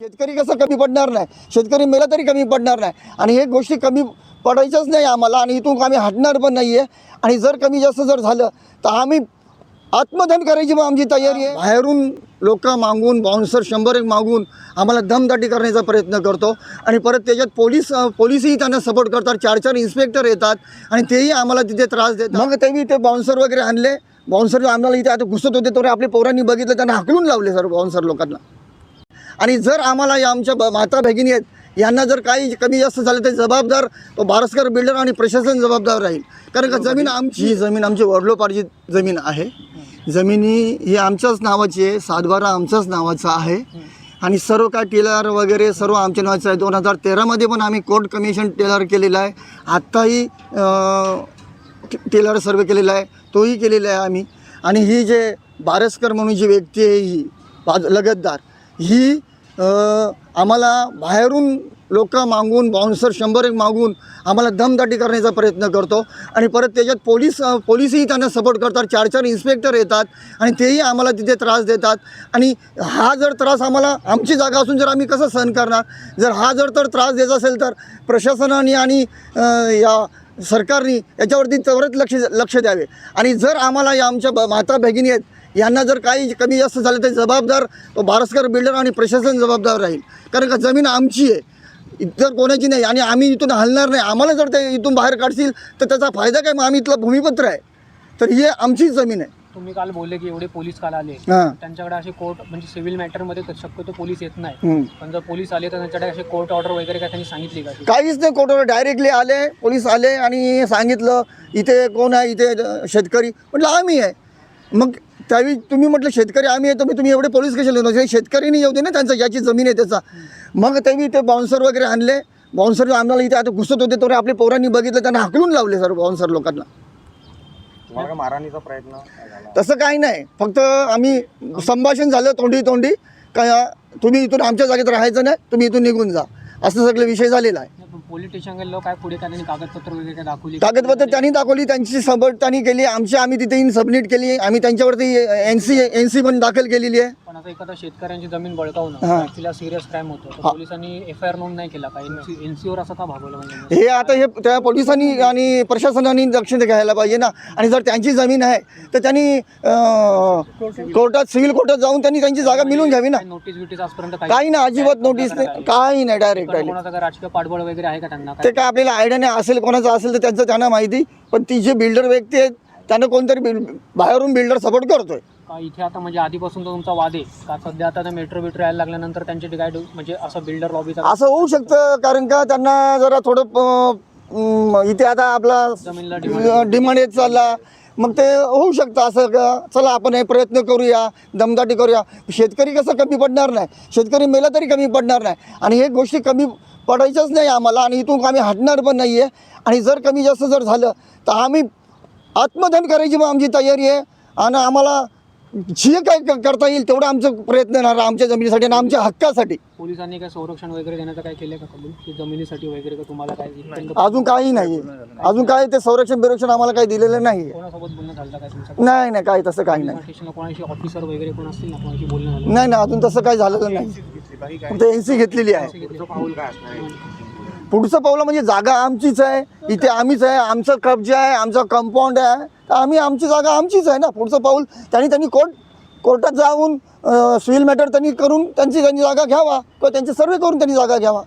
शेतकरी कसं कमी पडणार नाही, शेतकरी मेला तरी कमी पडणार नाही आणि हे गोष्टी कमी पडायच्याच नाही आम्हाला आणि इथून आम्ही हटणार पण नाही आहे. आणि जर कमी जास्त जर झालं तर आम्ही आत्मदहन करायची मग आमची तयारी आहे. बाहेरून लोक मागून बाउन्सर 100 मागून आम्हाला दमदाटी करण्याचा प्रयत्न करतो आणि परत त्याच्यात पोलिसही त्यांना सपोर्ट करतात. 4-4 इन्स्पेक्टर येतात आणि तेही आम्हाला तिथे त्रास देतात. मग तेही ते बाउन्सर वगैरे आणले. बाउन्सर आम्हाला इथे आता घुसत होते तर आपल्या पोरांनी बघितलं, त्यांना हाकलून लावले सर्व बाउन्सर लोकांना. आणि जर आम्हाला या आमच्या माता भगिनी आहेत यांना जर काही कमी जास्त झालं तर जबाबदार तो बारसकर बिल्डर आणि प्रशासन जबाबदार राहील. कारण का जमीन आमची, जमीन आमची वडिलोपार्जित जमीन आहे. जमिनी ही आमच्याच नावाची आहे, 7/12 आमच्याच नावाचा आहे आणि सर्व काय टेलर वगैरे सर्व आमच्या नावाचं आहे. 2013मध्ये पण आम्ही कोर्ट कमिशन टेलर केलेला आहे. आत्ताही टेलर सर्वे केलेला आहे, तोही केलेला आहे आम्ही. आणि ही जे बारसकर म्हणून जी व्यक्ती आहे ही लगतदार, ही आम्हाला बाहेरून लोक मागून बाउन्सर 100 मागून आम्हाला दमदाटी करण्याचा प्रयत्न करतो आणि परत त्याच्यात पोलिसही त्यांना सपोर्ट करतात. 4-4 इन्स्पेक्टर येतात आणि तेही आम्हाला तिथे त्रास देतात. आणि हा जर त्रास आम्हाला आमची जागा असून जर आम्ही कसं सहन करणार? जर हा जर त्रास द्यायचा असेल तर प्रशासनाने आणि या सरकारने याच्यावरती त्वरित लक्ष द्यावे. आणि जर आम्हाला या आमच्या माता भगिनी आहेत यांना जर काही कमी जास्त झालं तर जबाबदार तो बारसकर बिल्डर आणि प्रशासन जबाबदार राहील. कारण का जमीन आमची आहे, इतर कोणाची नाही आणि आम्ही इथून हलणार नाही. आम्हाला जर ते इथून बाहेर काढतील तर त्याचा फायदा काय? मग आम्ही इथलं भूमिपत्र आहे तर ही आमचीच जमीन आहे. तुम्ही काल बोलले की एवढे पोलीस काल आले, त्यांच्याकडे असे कोर्ट म्हणजे सिव्हिल मॅटरमध्ये शक्यतो पोलीस येत नाही, पण जर पोलीस आले तर त्यांच्याकडे असे कोर्ट ऑर्डर वगैरे काय त्यांनी सांगितली का? काहीच नाही. कोर्ट ऑर्डर डायरेक्टली आले, पोलीस आले आणि सांगितलं इथे कोण आहे, इथे शेतकरी. म्हटलं आम्ही आहे. मग त्यावेळी तुम्ही म्हटलं शेतकरी आम्ही आहे तर तुम्ही एवढे पोलीस कशाला येऊ? शेतकरीने येऊ दे ना, त्यांचं ज्याची जमीन आहे त्याचा. मग त्यावेळी ते बाउन्सर वगैरे आणले. बाउन्सर आम्हाला इथे आता घुसत होते तर आपल्या पोरांनी बघितलं, त्यांना हाकलून लावले सर्व बाउन्सर लोकांना. मारहाणीचा प्रयत्न तसं काही नाही, फक्त आम्ही संभाषण झालं तोंडी काय तुम्ही इथून आमच्या जागेत राहायचं नाही, तुम्ही इथून निघून जा, असं सगळे विषय झालेला आहे. पोलीस स्टेशन गेलो काय पुढे त्यांनी कागदपत्र वगैरे काय दाखवली? कागदपत्र त्यांनी दाखवली, त्यांची सबट त्यांनी केली, आम्ही तिथे येऊन सबमिट केली. आम्ही त्यांच्यावरती एनसी पण दाखल केलेली आहे. पण आता एखादा शेतकऱ्यांची जमीन बळकावणं तिला सिरियस क्राईम होतो, पोलिसांनी FIR नोंद नाही केला का? एनसीवर असं का भागवलं? म्हणजे हे आता हे त्या पोलिसांनी आणि प्रशासनाने लक्ष घ्यायला पाहिजे ना. आणि जर त्यांची जमीन आहे तर त्यांनी कोर्टात, सिव्हिल कोर्टात जाऊन त्यांनी त्यांची जागा मिळवून घ्यावी ना. नोटीस बिटीस आजपर्यंत काही नाही, अजिबात नोटीस नाही, काही नाही. डायरेक्ट कोणाचा राजकीय पाठबळ वगैरे आहे का त्यांना? ते काय आपल्याला आयडिया नाही. असेल कोणाचं असेल तर त्यांना माहिती. पण ती जे बिल्डर व्यक्ती आहेत त्यांना कोणतरी बाहेरून बिल्डर सपोर्ट करतोय का इथे? आता म्हणजे आधीपासून तो तुमचा वाद आहे का? सध्या आता मेट्रो यायला लागल्यानंतर त्यांचे काय म्हणजे असं बिल्डर लॉबीचा असं होऊ शकतं. कारण का त्यांना जरा थोडं इथे आता आपला जमीनला डिमांड येत चालला, मग ते होऊ शकतं असं का? चला आपण हे प्रयत्न करूया, दमदाटी करूया. शेतकरी कसं कमी पडणार नाही, शेतकरी मेला तरी कमी पडणार नाही आणि हे गोष्टी कमी पडायच्याच नाही आम्हाला आणि इथून आम्ही हटणार पण नाही आहे. आणि जर कमी जास्त जर झालं तर आम्ही आत्मदहन करायची मग आमची तयारी आहे. आणि आम्हाला जे काय करता येईल तेवढं आमचं प्रयत्न येणार आमच्या जमिनीसाठी आणि आमच्या हक्कासाठी. पोलिसांनी काय संरक्षण वगैरे देण्याचं काय केलं का कबूल की जमिनीसाठी वगैरे का? तुम्हाला काय अजून काही नाही, अजून काय ते संरक्षण आम्हाला काही दिलेलं नाही. कोणासोबत बोलणं झालं काय तुमचं? नाही, काही तसं काही नाही. स्टेशनला कोणाशी ऑफिसर वगैरे कोण असतील ना, कोणाशी बोलणं झालं? नाही, अजून तसं काही झालेलं नाही. फक्त NC घेतलेली आहे. पुढचं पाऊल म्हणजे जागा आमचीच आहे, इथे आम्हीच आहे, आमचं कब्जा आहे, आमचा कंपाऊंड आहे, तर आमची जागा आमचीच आहे ना. पुढचं पाऊल त्यांनी कोर्टात जाऊन सिव्हिल मॅटर त्यांनी करून त्यांची जागा घ्यावा किंवा त्यांचे सर्वे करून त्यांनी जागा घ्यावा.